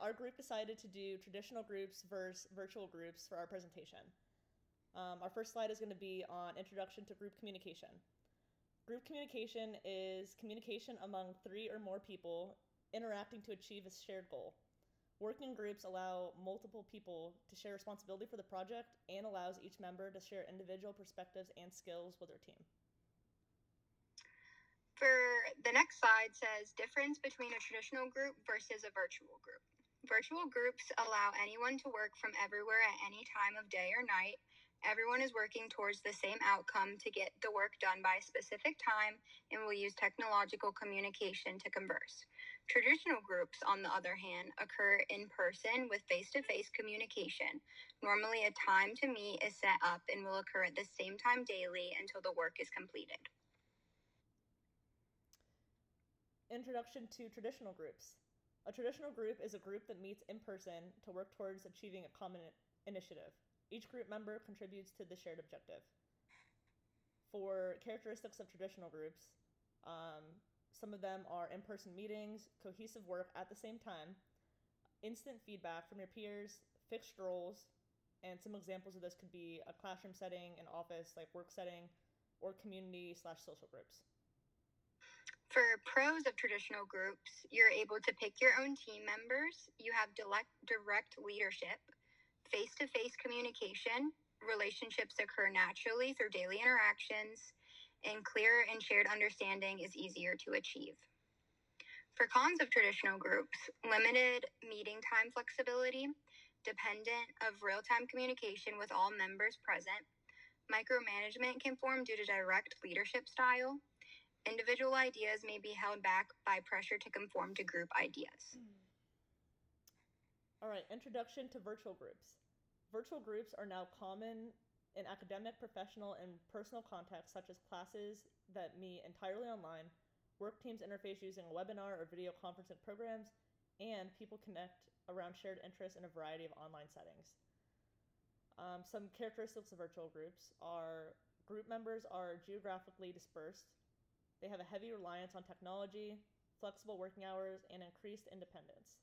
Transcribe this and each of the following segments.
our group decided to do traditional groups versus virtual groups for our presentation. Our first slide is going to be on introduction to group communication. Group communication is communication among 3 or more people interacting to achieve a shared goal. Working groups allow multiple people to share responsibility for the project and allows each member to share individual perspectives and skills with their team. For the next slide says difference between a traditional group versus a virtual group. Virtual groups allow anyone to work from everywhere at any time of day or night. Everyone is working towards the same outcome to get the work done by a specific time and will use technological communication to converse. Traditional groups, on the other hand, occur in person with face-to-face communication. Normally, a time to meet is set up and will occur at the same time daily until the work is completed. Introduction to traditional groups. A traditional group is a group that meets in person to work towards achieving a common initiative. Each group member contributes to the shared objective. For characteristics of traditional groups, some of them are in-person meetings, cohesive work at the same time, instant feedback from your peers, fixed roles, and some examples of this could be a classroom setting, an office, like work setting, or community/social groups. For pros of traditional groups, you're able to pick your own team members, you have direct leadership, face-to-face communication, relationships occur naturally through daily interactions, and clear and shared understanding is easier to achieve. For cons of traditional groups, limited meeting time flexibility, dependent of real-time communication with all members present, micromanagement can form due to direct leadership style, individual ideas may be held back by pressure to conform to group ideas. All right, introduction to virtual groups. Virtual groups are now common in academic, professional, and personal contexts, such as classes that meet entirely online, work teams interface using a webinar or video conferencing programs, and people connect around shared interests in a variety of online settings. Some characteristics of virtual groups are group members are geographically dispersed. They have a heavy reliance on technology, flexible working hours, and increased independence.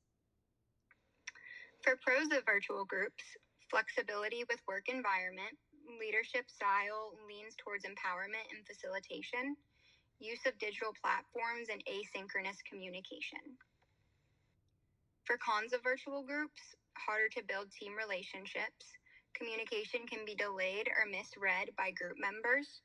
For pros of virtual groups, flexibility with work environment, leadership style leans towards empowerment and facilitation, use of digital platforms, and asynchronous communication. For cons of virtual groups, harder to build team relationships, communication can be delayed or misread by group members,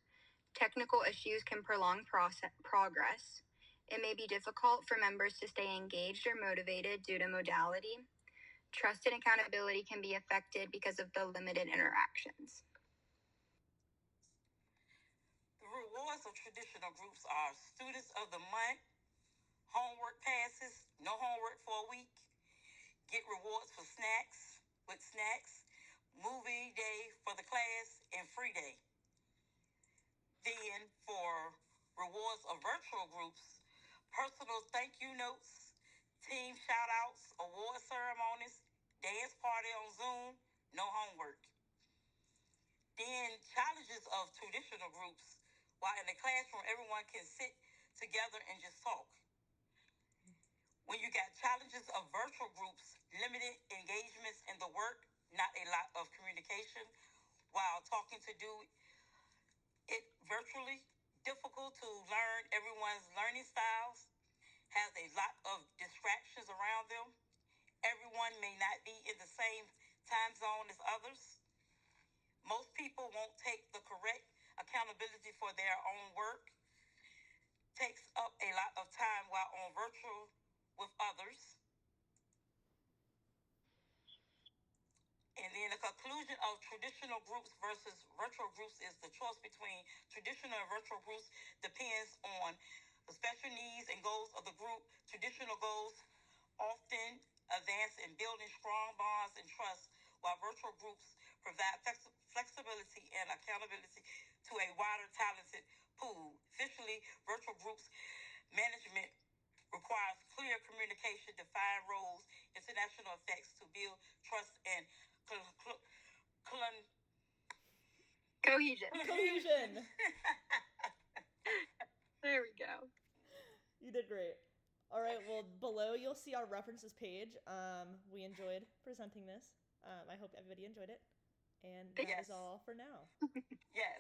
technical issues can prolong progress, it may be difficult for members to stay engaged or motivated due to modality, trust and accountability can be affected because of the limited interactions. The rewards of traditional groups are students of the month, homework passes, no homework for a week, get rewards for snacks, movie day for the class, and free day. Then for rewards of virtual groups, personal thank you notes, team shout outs, award ceremonies, dance party on Zoom, no homework. Then challenges of traditional groups. While in the classroom, everyone can sit together and just talk. When you got challenges of virtual groups, limited engagements in the work, not a lot of communication, while talking to do it virtually, difficult to learn everyone's learning styles, has a lot of distractions around them. Everyone may not be in the same time zone as others. Most people won't take the correct accountability for their own work. Takes up a lot of time while on virtual with others. And then the conclusion of traditional groups versus virtual groups is the choice between traditional and virtual groups depends on the special needs and goals of the group. Traditional goals often advance in building strong bonds and trust, while virtual groups provide flexibility and accountability to a wider talented pool. Officially, virtual groups management requires clear communication, defined roles, international effects to build trust and Cohesion. There we go. You did great. All right, well, below you'll see our references page. We enjoyed presenting this. I hope everybody enjoyed it. And that Yes. is all for now. Yes.